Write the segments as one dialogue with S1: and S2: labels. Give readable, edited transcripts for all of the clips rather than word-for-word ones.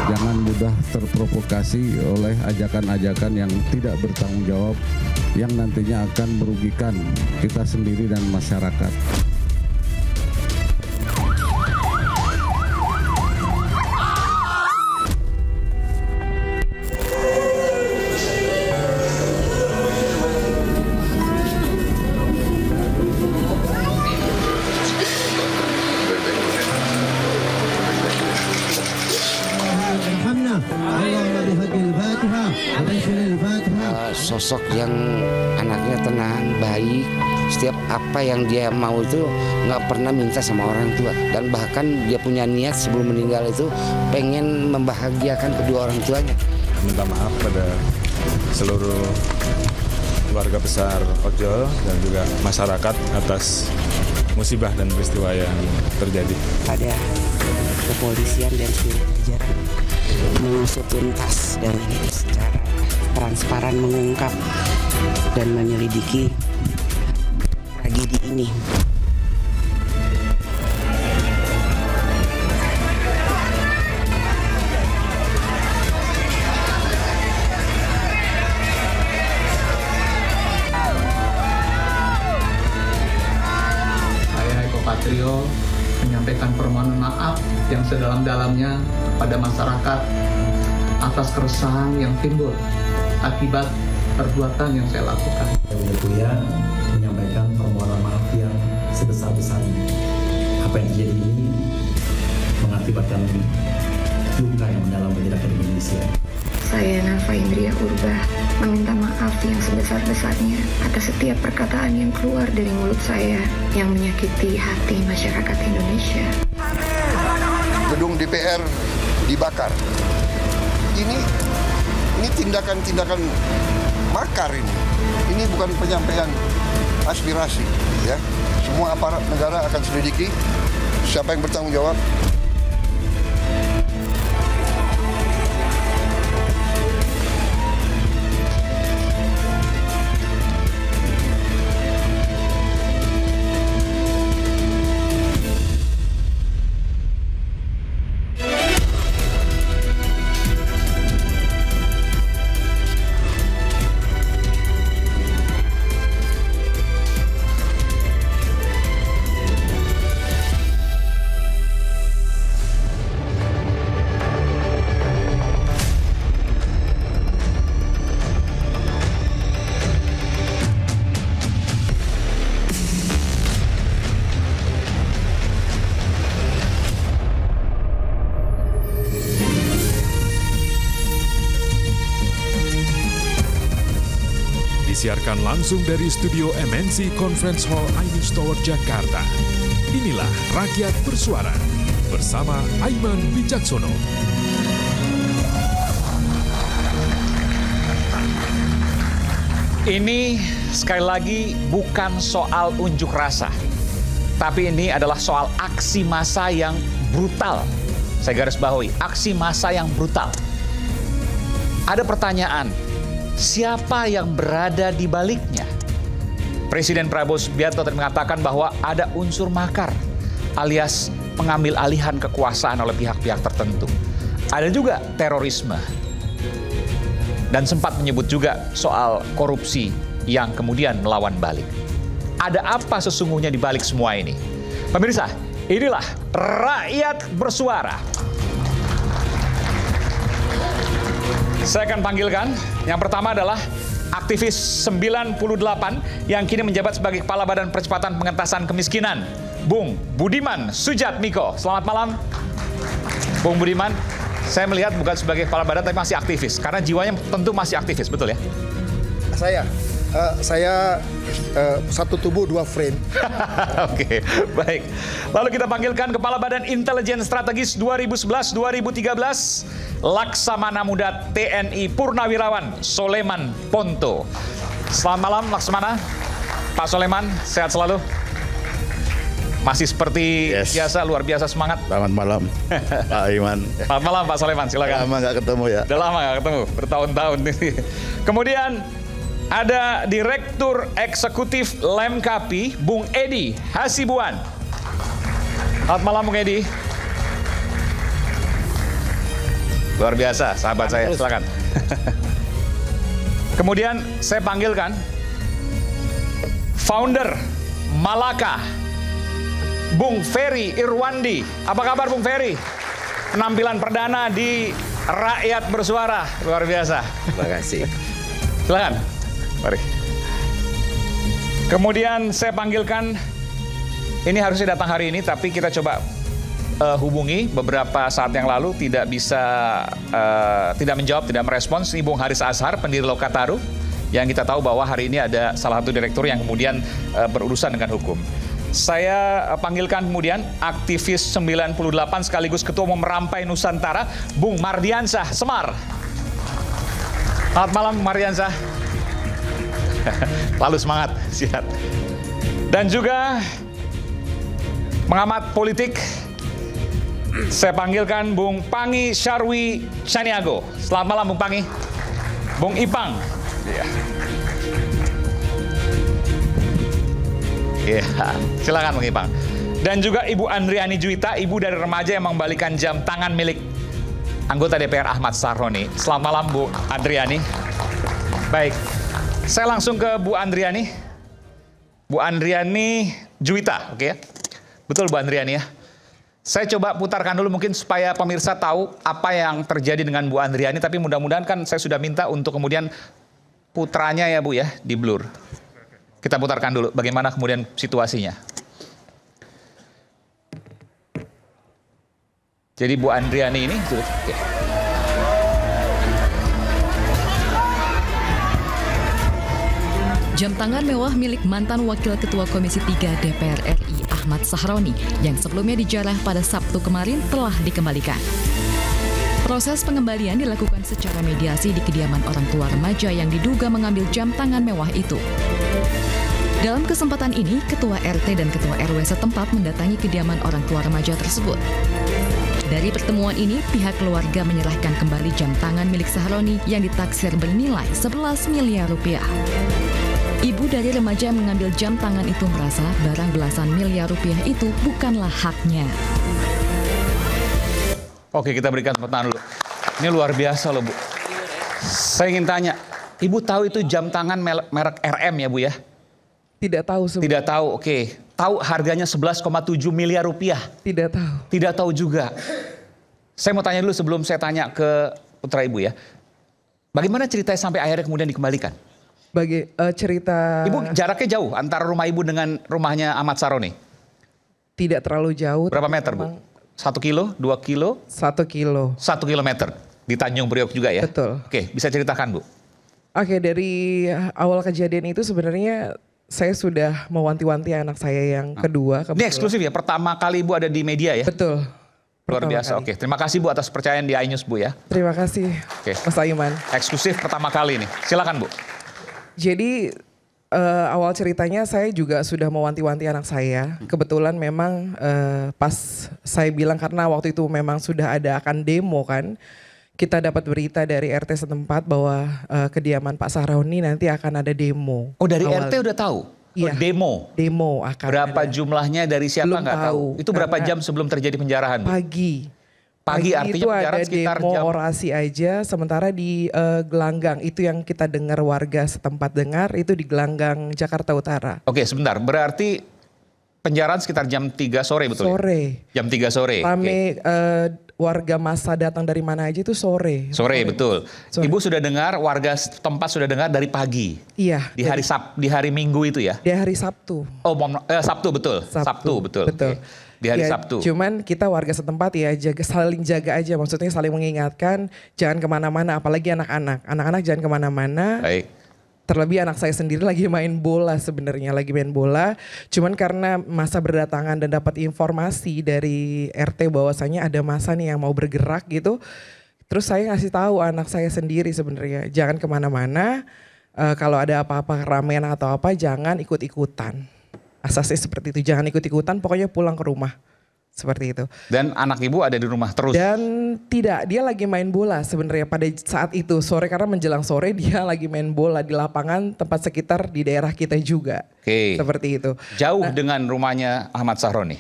S1: Jangan mudah terprovokasi oleh ajakan-ajakan yang tidak bertanggung jawab yang nantinya akan merugikan kita sendiri dan masyarakat.
S2: Sosok yang anaknya tenang, baik, setiap apa yang dia mau itu nggak pernah minta sama orang tua, dan bahkan dia punya niat sebelum meninggal itu pengen membahagiakan kedua orang tuanya.
S3: Minta maaf pada seluruh keluarga besar ojol dan juga masyarakat atas musibah dan peristiwa yang terjadi.
S4: Pada kepolisian dan seluruh jajaran mengusut tuntas dan secara transparan mengungkap dan menyelidiki tragedi ini.
S5: Saya Eko Patrio menyampaikan permohonan maaf yang sedalam-dalamnya pada masyarakat atas keresahan yang timbul akibat perbuatan yang saya lakukan.
S6: Yang mulia menyampaikan permohonan maaf yang sebesar-besarnya. Apa yang terjadi ini mengakibatkan duka yang mendalam bagi rakyat Indonesia.
S7: Saya Nafa Indria Urba meminta maaf yang sebesar-besarnya atas setiap perkataan yang keluar dari mulut saya yang menyakiti hati masyarakat Indonesia.
S8: Gedung DPR dibakar. Ini tindakan-tindakan makar ini. Ini bukan penyampaian aspirasi, ya. Semua aparat negara akan selidiki siapa yang bertanggung jawab.
S9: Disiarkan langsung dari studio MNC Conference Hall Ainus Tower, Jakarta. Inilah Rakyat Bersuara bersama Aiman Wicaksono.
S10: Ini sekali lagi bukan soal unjuk rasa, tapi ini adalah soal aksi massa yang brutal. Saya garis bawahi, aksi massa yang brutal. Ada pertanyaan, siapa yang berada di baliknya? Presiden Prabowo Subianto tadi mengatakan bahwa ada unsur makar alias pengambil alihan kekuasaan oleh pihak-pihak tertentu. Ada juga terorisme. Dan sempat menyebut juga soal korupsi yang kemudian melawan balik. Ada apa sesungguhnya di balik semua ini? Pemirsa, inilah Rakyat Bersuara. Saya akan panggilkan, yang pertama adalah aktivis 98 yang kini menjabat sebagai Kepala Badan Percepatan Pengentasan Kemiskinan, Bung Budiman Sujatmiko. Selamat malam, Bung Budiman. Saya melihat bukan sebagai Kepala Badan tapi masih aktivis, karena jiwanya tentu masih aktivis, betul ya?
S8: Saya satu tubuh dua frame.
S10: Oke, baik. Lalu kita panggilkan Kepala Badan Intelijen Strategis 2011-2013, Laksamana Muda TNI Purnawirawan Soleman Ponto. Selamat malam Laksamana. Pak Soleman, sehat selalu? Masih seperti biasa, luar biasa semangat.
S1: Selamat malam, Pak Iman.
S10: Selamat malam Pak Soleman, silakan.
S1: Lama nggak ketemu ya?
S10: Udah lama nggak ketemu, bertahun-tahun. Kemudian ada Direktur Eksekutif Lemkapi, Bung Edi Hasibuan. Selamat malam Bung Edi. Luar biasa, sahabat saya. Silakan. Kemudian saya panggilkan founder Malaka, Bung Ferry Irwandi. Apa kabar Bung Ferry? Penampilan perdana di Rakyat Bersuara. Luar biasa.
S11: Terima kasih.
S10: Silakan. Mari. Kemudian saya panggilkan, ini harusnya datang hari ini, tapi kita coba hubungi beberapa saat yang lalu, tidak bisa, tidak menjawab, tidak merespons. Ini Bung Haris Azhar, pendiri Lokataru, yang kita tahu bahwa hari ini ada salah satu direktur yang kemudian berurusan dengan hukum. Saya panggilkan kemudian aktivis 98 sekaligus Ketua Umum Rampai Nusantara, Bung Mardiansyah Semar. Selamat malam Mardiansyah. Lalu semangat, siap. Dan juga pengamat politik, saya panggilkan Bung Pangi Syarwi Caniago. Selamat malam Bung Pangi. Bung Ipang. Iya. Iya, silakan Bung Ipang. Dan juga Ibu Andriani Juwita, ibu dari remaja yang mengembalikan jam tangan milik anggota DPR Ahmad Sahroni. Selamat malam Bu Andriani. Baik, saya langsung ke Bu Andriani. Bu Andriani Juwita, oke ya? Betul Bu Andriani ya? Saya coba putarkan dulu mungkin supaya pemirsa tahu apa yang terjadi dengan Bu Andriani, tapi mudah-mudahan kan saya sudah minta untuk kemudian putranya ya Bu ya, di blur. Kita putarkan dulu bagaimana kemudian situasinya. Jadi Bu Andriani ini, oke.
S12: Jam tangan mewah milik mantan Wakil Ketua Komisi 3 DPR RI Ahmad Sahroni yang sebelumnya dijarah pada Sabtu kemarin telah dikembalikan. Proses pengembalian dilakukan secara mediasi di kediaman orang tua remaja yang diduga mengambil jam tangan mewah itu. Dalam kesempatan ini, Ketua RT dan Ketua RW setempat mendatangi kediaman orang tua remaja tersebut. Dari pertemuan ini, pihak keluarga menyerahkan kembali jam tangan milik Sahroni yang ditaksir bernilai 11 miliar rupiah. Ibu dari remaja yang mengambil jam tangan itu merasa barang belasan miliar rupiah itu bukanlah haknya.
S10: Oke, kita berikan tepuk tangan dulu. Ini luar biasa loh Bu. Saya ingin tanya, Ibu tahu itu jam tangan merek RM ya Bu ya?
S13: Tidak tahu sebenarnya.
S10: Tidak tahu, oke. Tahu harganya 11,7 miliar rupiah?
S13: Tidak tahu.
S10: Tidak tahu juga. Saya mau tanya dulu sebelum saya tanya ke putra Ibu ya. Bagaimana ceritanya sampai akhirnya kemudian dikembalikan?
S13: Cerita...
S10: Ibu jaraknya jauh antara rumah Ibu dengan rumahnya Ahmad Sahroni?
S13: Tidak terlalu jauh.
S10: Berapa meter Bu? 1 kilo? 2 kilo?
S13: 1 kilo.
S10: 1 kilometer? Di Tanjung Priok juga ya?
S13: Betul.
S10: Oke, bisa ceritakan Bu?
S13: Oke, dari awal kejadian itu sebenarnya saya sudah mewanti-wanti anak saya yang kedua.
S10: Ini eksklusif ya? Pertama kali Ibu ada di media ya?
S13: Betul.
S10: Luar biasa, oke. Terima kasih Bu atas percayaan di iNews Bu ya.
S13: Terima kasih Mas Ayman.
S10: Eksklusif pertama kali nih, silakan Bu.
S13: Jadi awal ceritanya saya juga sudah mewanti-wanti anak saya. Kebetulan memang pas saya bilang karena waktu itu memang sudah ada akan demo kan. Kita dapat berita dari RT setempat bahwa kediaman Pak Sahroni nanti akan ada demo.
S10: Oh dari RT udah tahu?
S13: Iya.
S10: Demo?
S13: Demo akan
S10: berapa
S13: ada.
S10: Jumlahnya dari siapa nggak tahu. Itu berapa jam sebelum terjadi penjarahan Bu?
S13: Pagi
S10: artinya
S13: itu
S10: penjara
S13: ada
S10: sekitar
S13: demo
S10: jam...
S13: orasi aja, sementara di Gelanggang, itu yang kita dengar warga setempat dengar, itu di Gelanggang, Jakarta Utara.
S10: Oke sebentar, berarti penjarahan sekitar jam 3 sore betul
S13: Sore.
S10: Ya? Jam 3 sore.
S13: Rame warga massa datang dari mana aja itu sore.
S10: Sore betul. Sore. Ibu sudah dengar, warga setempat sudah dengar dari pagi?
S13: Iya.
S10: Di hari Minggu itu ya?
S13: Di hari Sabtu.
S10: Oh Sabtu betul? Sabtu betul.
S13: Betul.
S10: Okay. Di hari Sabtu.
S13: Cuman kita warga setempat ya saling jaga aja, maksudnya saling mengingatkan jangan kemana-mana, apalagi anak-anak. Anak-anak jangan kemana-mana.
S10: Baik.
S13: Terlebih anak saya sendiri lagi main bola sebenarnya, lagi main bola. Cuman karena masa berdatangan dan dapat informasi dari RT bahwasanya ada masa nih yang mau bergerak gitu. Terus saya ngasih tahu anak saya sendiri sebenarnya jangan kemana-mana. Kalau ada apa-apa keramaian atau apa jangan ikut-ikutan. Asasnya seperti itu, jangan ikut-ikutan, pokoknya pulang ke rumah. Seperti itu.
S10: Dan anak Ibu ada di rumah terus?
S13: Dan tidak, dia lagi main bola sebenarnya pada saat itu. Sore, karena menjelang sore dia lagi main bola di lapangan tempat sekitar di daerah kita juga.
S10: Oke.
S13: Seperti itu.
S10: Jauh dengan rumahnya Ahmad Sahroni?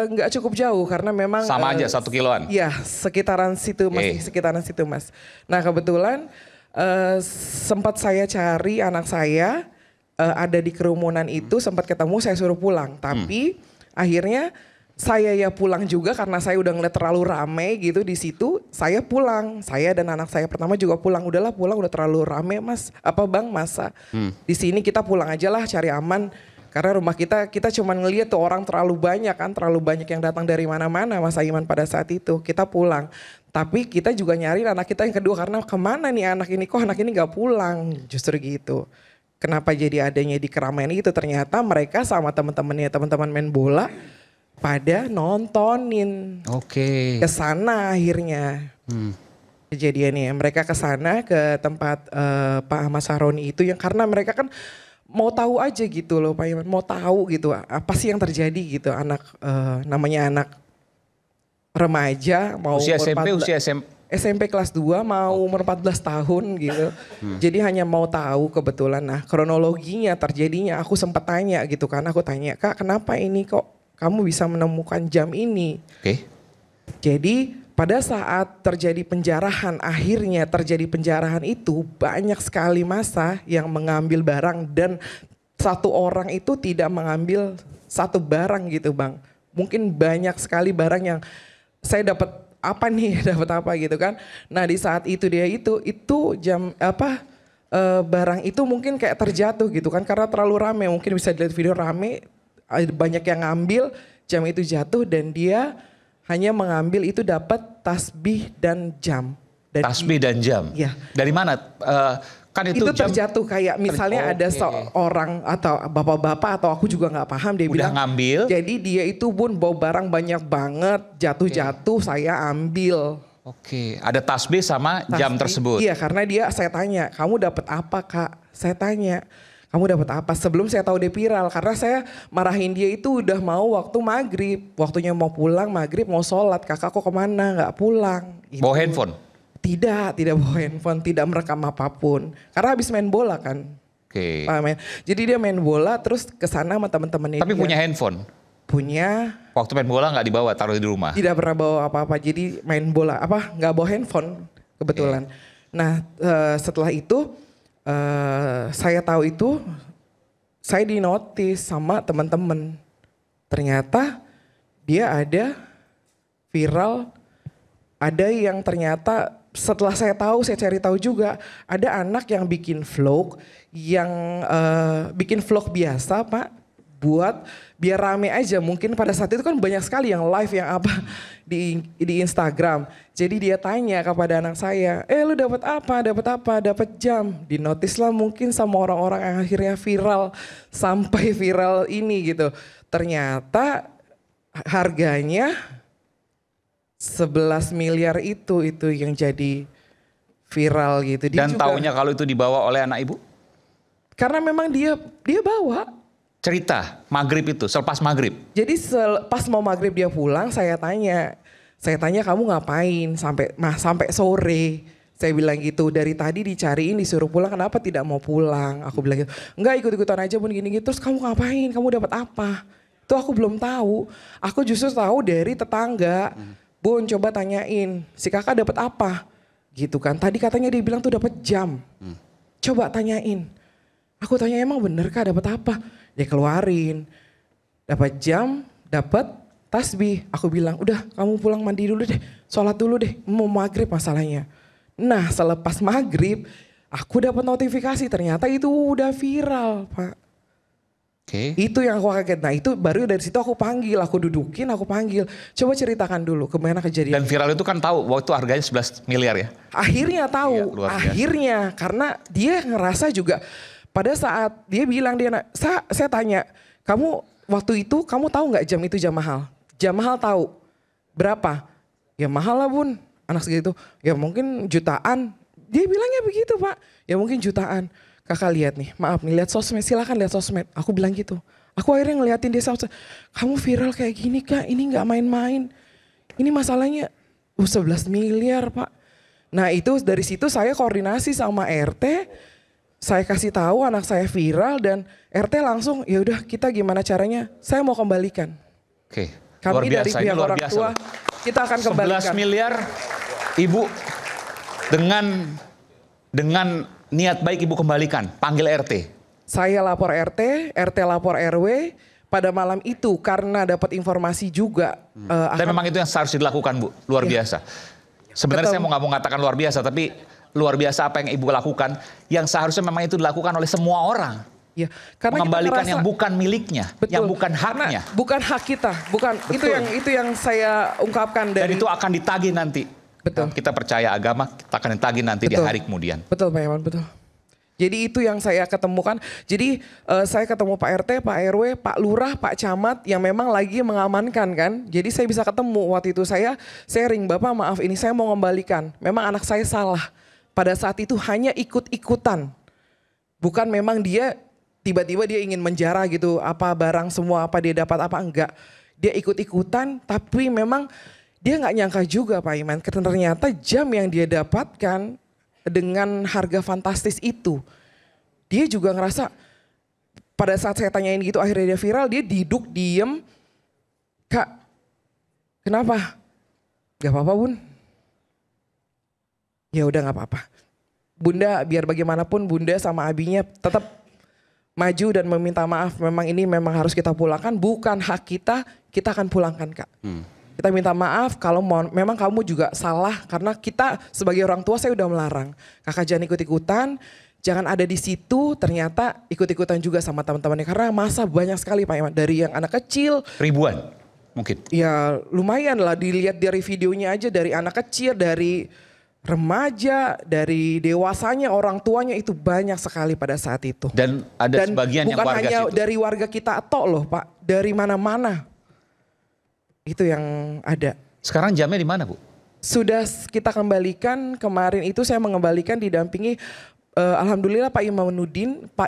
S13: Nggak cukup jauh karena memang
S10: sama aja 1 kiloan.
S13: Iya, sekitaran situ Mas. Nah kebetulan sempat saya cari anak saya ada di kerumunan itu, sempat ketemu, saya suruh pulang. Tapi akhirnya saya ya pulang juga karena saya udah ngeliat terlalu rame gitu di situ. Saya pulang, saya dan anak saya pertama juga pulang. Udahlah pulang, udah terlalu rame Mas. Apa Bang, masa di sini kita pulang aja lah, cari aman. Karena rumah kita cuma ngeliat tuh orang terlalu banyak kan, terlalu banyak yang datang dari mana-mana Mas Aiman pada saat itu. Kita pulang, tapi kita juga nyari anak kita yang kedua karena kemana nih anak ini, kok anak ini gak pulang, justru gitu. Kenapa jadi adanya di keramaian itu, ternyata mereka sama teman-temannya, teman-teman main bola pada nontonin. Kesana akhirnya. Kejadiannya, mereka kesana ke tempat Pak Ahmad Sahroni itu yang karena mereka kan mau tahu aja gitu loh Pak Iman, mau tahu gitu apa sih yang terjadi gitu, anak namanya anak remaja mau
S10: usia SMP,
S13: SMP kelas 2 mau umur 14 tahun gitu. Jadi hanya mau tahu kebetulan. Nah kronologinya terjadinya aku sempat tanya gitu kan, aku tanya Kak kenapa ini kok kamu bisa menemukan jam ini? Jadi pada saat terjadi penjarahan, akhirnya terjadi penjarahan itu banyak sekali massa yang mengambil barang dan satu orang itu tidak mengambil satu barang gitu Bang. Mungkin banyak sekali barang yang saya dapat apa nih, dapat apa gitu kan. Nah di saat itu dia itu jam barang itu mungkin kayak terjatuh gitu kan karena terlalu rame, mungkin bisa dilihat video rame, banyak yang ngambil, jam itu jatuh dan dia hanya mengambil itu dapat tasbih dan jam.
S10: Tasbih dan jam?
S13: Iya.
S10: Dari mana? Kan itu jam
S13: terjatuh kayak misalnya ada seorang atau bapak-bapak atau aku juga gak paham dia bilang.
S10: Ngambil.
S13: Jadi dia itu pun bawa barang banyak banget, jatuh-jatuh saya ambil.
S10: Ada tasbih sama jam tersebut?
S13: Iya karena saya tanya, kamu dapat apa Kak? Saya tanya. Kamu dapat apa? Sebelum saya tahu dia viral, karena saya marahin dia itu udah mau waktu maghrib, waktunya mau pulang maghrib mau sholat, kakak kok kemana nggak pulang? Gitu.
S10: Bawa handphone?
S13: Tidak bawa handphone, tidak merekam apapun, karena habis main bola kan. Jadi dia main bola terus kesana sama teman-temannya.
S10: Tapi punya handphone?
S13: Punya.
S10: Waktu main bola nggak dibawa, taruh di rumah?
S13: Tidak pernah bawa apa-apa, jadi main bola nggak bawa handphone kebetulan. Nah setelah itu. Saya tahu itu, saya dinotis sama teman-teman. Ternyata dia ada viral, ada yang ternyata setelah saya tahu, saya cari tahu juga, ada anak yang bikin vlog, bikin vlog biasa Pak, buat biar rame aja. Mungkin pada saat itu kan banyak sekali yang live yang di Instagram. Jadi dia tanya kepada anak saya, lu dapat apa? Dapat jam. Dinotis lah mungkin sama orang-orang yang akhirnya viral sampai viral ini gitu. Ternyata harganya 11 miliar itu yang jadi viral gitu.
S10: Dan taunya kalau itu dibawa oleh anak ibu?
S13: Karena memang dia bawa.
S10: Cerita maghrib itu, selepas maghrib.
S13: Jadi pas mau maghrib dia pulang, saya tanya kamu ngapain sampai sore? Saya bilang gitu, dari tadi dicariin disuruh pulang, kenapa tidak mau pulang? Aku bilang gitu, enggak ikut-ikutan aja pun gini-gini. Terus kamu ngapain? Kamu dapat apa? Itu aku belum tahu. Aku justru tahu dari tetangga. Bun coba tanyain, si kakak dapat apa? Gitu kan. Tadi katanya dia bilang tuh dapat jam. Coba tanyain. Aku tanya emang bener kak dapat apa? Dia keluarin, dapat jam, dapat tasbih. Aku bilang, udah kamu pulang mandi dulu deh, sholat dulu deh, mau maghrib masalahnya. Nah selepas maghrib, aku dapat notifikasi ternyata itu udah viral Pak. Itu yang aku kaget. Nah itu baru dari situ aku panggil, aku dudukin, aku panggil. Coba ceritakan dulu kemana kejadian.
S10: Dan viral itu kan tahu waktu harganya 11 miliar ya?
S13: Akhirnya tahu, akhirnya karena dia ngerasa juga. Pada saat dia bilang saya tanya, kamu waktu itu kamu tahu nggak jam itu jam mahal? Jam mahal tahu berapa? Ya mahal lah bun, anak segitu. Ya mungkin jutaan. Dia bilangnya begitu Pak. Ya mungkin jutaan. Kakak lihat nih, maaf nih lihat sosmed, silakan lihat sosmed. Aku bilang gitu. Aku akhirnya ngeliatin dia sosmed. Kamu viral kayak gini Kak, ini nggak main-main. Ini masalahnya 11 miliar Pak. Nah itu dari situ saya koordinasi sama RT. Saya kasih tahu anak saya viral dan RT langsung ya udah kita gimana caranya, saya mau kembalikan. Kami dari pihak orang tua, kita akan kembalikan.
S10: 11 miliar, Ibu dengan niat baik Ibu kembalikan, panggil RT.
S13: Saya lapor RT, RT lapor RW. Pada malam itu karena dapat informasi juga.
S10: Dan memang itu yang harus dilakukan, Bu, luar biasa. Sebenarnya saya nggak mau mengatakan luar biasa, tapi luar biasa apa yang Ibu lakukan, yang seharusnya memang itu dilakukan oleh semua orang.
S13: Ya, karena
S10: mengembalikan
S13: kita
S10: yang bukan miliknya, yang bukan haknya.
S13: Karena bukan hak kita, bukan. Itu yang saya ungkapkan dari.
S10: Dan itu akan ditagih nanti.
S13: Betul.
S10: Kita percaya agama, kita akan ditagih nanti di hari kemudian.
S13: Betul, Pak Iman, betul. Jadi itu yang saya ketemukan. Jadi saya ketemu Pak RT, Pak RW, Pak Lurah, Pak Camat yang memang lagi mengamankan kan. Jadi saya bisa ketemu waktu itu saya ring, Bapak maaf ini saya mau kembalikan. Memang anak saya salah. Pada saat itu hanya ikut-ikutan. Bukan memang dia tiba-tiba dia ingin menjara gitu. Apa barang semua apa dia dapat apa enggak. Dia ikut-ikutan tapi memang dia nggak nyangka juga Pak Iman. Ternyata jam yang dia dapatkan dengan harga fantastis itu. Dia juga ngerasa pada saat saya tanyain gitu akhirnya dia viral, dia diem. Kak, kenapa? Gak apa-apa Bun. Ya udah gak apa-apa. Bunda biar bagaimanapun Bunda sama abinya tetap maju dan meminta maaf. Memang ini memang harus kita pulangkan, bukan hak kita, kita akan pulangkan Kak. Kita minta maaf kalau memang kamu juga salah karena kita sebagai orang tua saya udah melarang. Kakak jangan ikut-ikutan, jangan ada di situ, ternyata ikut-ikutan juga sama teman-temannya. Karena masa banyak sekali Pak Iman, dari yang anak kecil.
S10: Ribuan mungkin?
S13: Ya lumayan lah dilihat dari videonya aja, dari anak kecil, dari remaja, dari dewasanya, orang tuanya itu banyak sekali pada saat itu.
S10: Dan ada sebagian yang warga
S13: bukan hanya
S10: situ.
S13: dari warga kita tok loh Pak, dari mana-mana. Itu yang ada.
S10: Sekarang jamnya di mana Bu?
S13: Sudah kita kembalikan, kemarin itu saya mengembalikan didampingi alhamdulillah Pak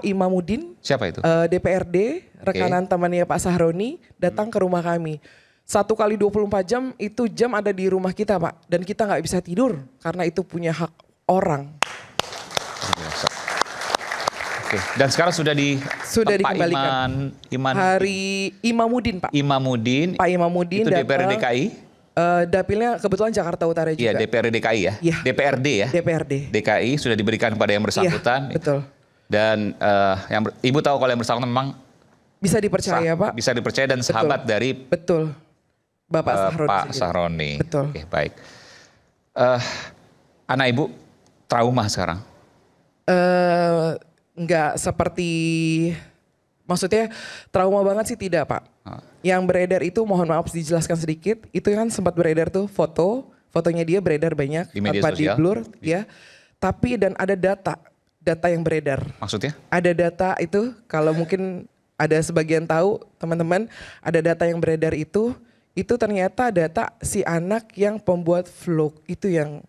S13: Imamuddin.
S10: Siapa itu?
S13: DPRD, rekanan temannya Pak Sahroni datang ke rumah kami. 1 kali 24 jam itu jam ada di rumah kita Pak. Dan kita nggak bisa tidur karena itu punya hak orang.
S10: Oke. Dan sekarang sudah
S13: dikembalikan. Hari Imamuddin Pak. Pak Imamuddin
S10: itu DPRD DKI?
S13: Dapilnya kebetulan Jakarta Utara juga.
S10: Iya DPRD DKI ya?
S13: Ya.
S10: DPRD ya?
S13: DPRD.
S10: DKI sudah diberikan kepada yang bersangkutan.
S13: Ya, betul.
S10: Dan Ibu tahu kalau yang bersangkutan memang
S13: bisa dipercaya Pak.
S10: Bisa dipercaya dan sahabat dari
S13: Bapak Sahroni.
S10: Pak Sahroni.
S13: Betul.
S10: Oke, baik. Anak Ibu trauma sekarang?
S13: Enggak seperti, maksudnya trauma banget sih tidak Pak. Yang beredar itu mohon maaf dijelaskan sedikit, itu kan sempat beredar tuh fotonya dia beredar banyak.
S10: Di media
S13: tanpa
S10: sosial?
S13: di blur ya. Tapi dan ada data yang beredar.
S10: Maksudnya?
S13: Ada data itu kalau mungkin ada sebagian tahu teman-teman, ada data yang beredar itu ternyata data si anak yang pembuat vlog itu yang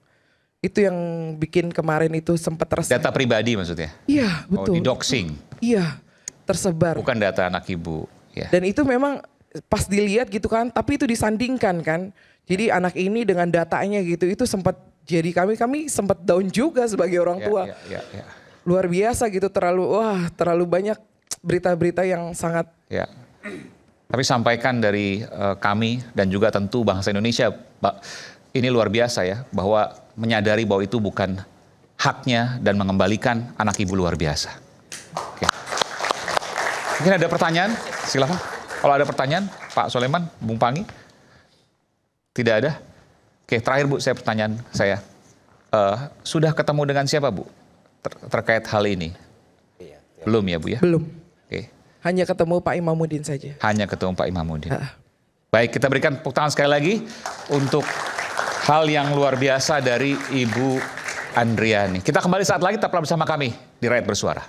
S13: bikin kemarin itu sempat
S10: Data pribadi maksudnya?
S13: Iya betul.
S10: Oh, di doxing?
S13: Iya tersebar.
S10: Bukan data anak Ibu. Ya.
S13: Dan itu memang pas dilihat gitu kan, tapi itu disandingkan kan. Jadi anak ini dengan datanya gitu, itu sempat jadi kami sempat down juga sebagai orang tua.
S10: Ya.
S13: Luar biasa gitu, terlalu banyak berita-berita yang sangat.
S10: Ya. Tapi sampaikan dari kami dan juga tentu bangsa Indonesia, ini luar biasa ya, bahwa menyadari bahwa itu bukan haknya dan mengembalikan anak Ibu luar biasa. Oke. Mungkin ada pertanyaan, silakan. Kalau ada pertanyaan, Pak Soleman, Bung Pangi? Tidak ada? Oke, terakhir Bu, pertanyaan saya. Sudah ketemu dengan siapa Bu terkait hal ini? Belum ya Bu ya?
S13: Belum.
S10: Oke.
S13: Hanya ketemu Pak Imamuddin saja.
S10: Hanya ketemu Pak Imamuddin. Baik, kita berikan tepuk tangan sekali lagi untuk hal yang luar biasa dari Ibu Andriani. Kita kembali saat lagi, tetaplah bersama kami di Rakyat Bersuara.